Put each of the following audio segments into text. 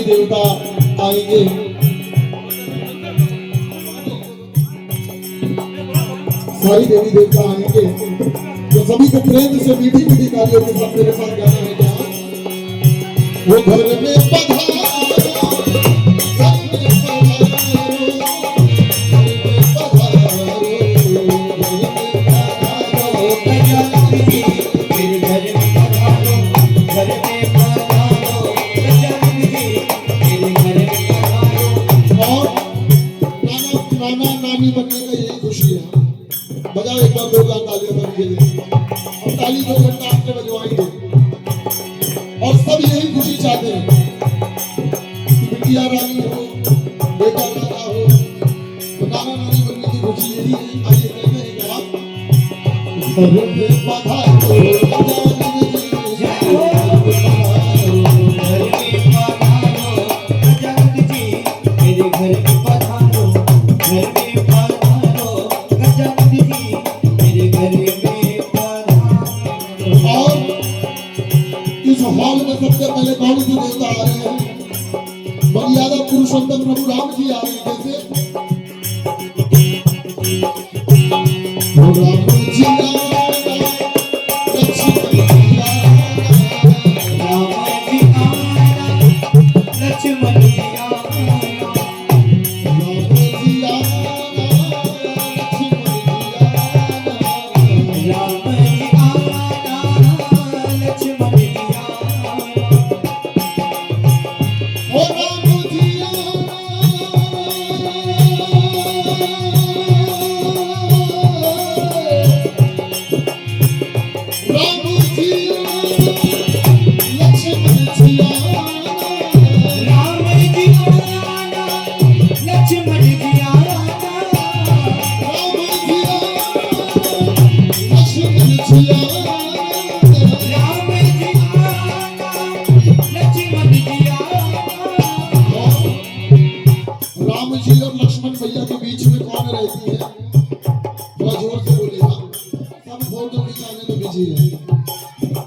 देवता आएंगे। सारी देवी देवता आएंगे तो सभी को प्रेम से मीठी मीठी तालियों के साथ मेरे साथ गाना है क्या? वो घर में नानी बनने का यही खुशी है। बजाओ एक बार 2 बार तालियां के लिए। हम ताली 2 घंटा आपसे बजवाएंगे और सब यही खुशी चाहते हैं कि बिटिया रानी हो, बेटा राजा हो, तो नाना नानी बनने की खुशी यही है। आइए कहते हैं कि आप हॉल में सबसे पहले कौन सी देवता आ रहे हैं? मर्यादा पुरुषोत्तम प्रभु राम जी आ रहे हैं।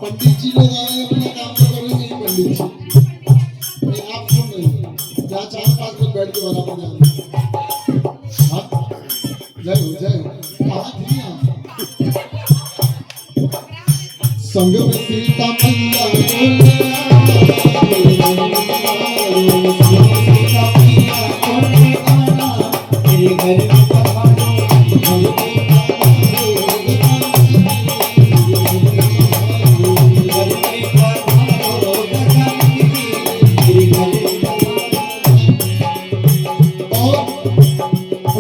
पंडित जी लोग आए अपना काम तो करेंगे नहीं। पंडित जी नहीं, आप सुन रहे हैं क्या? 4-5 लोग बैठ के बराबर जाएंगे। जय हो जय हो। कहाँ थी आप? संग में सीता मैया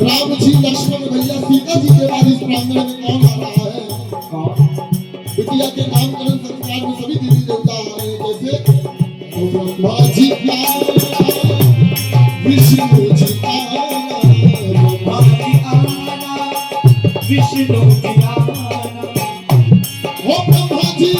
राम जी लक्ष्मण भैया सीता जी के बाद इस प्रांगण में कौन आ रहा है? बिटिया के नामकरण संस्कार में सभी देवी देवता आ रहे हैं। जैसे ब्रह्मा जी का, विष्णु जी का, ब्रह्मा जी आना, विष्णु जी आना, हो ब्रह्मा जी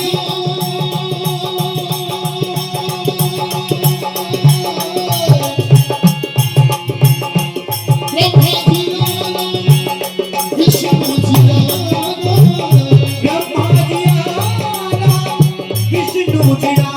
Viष्णु जी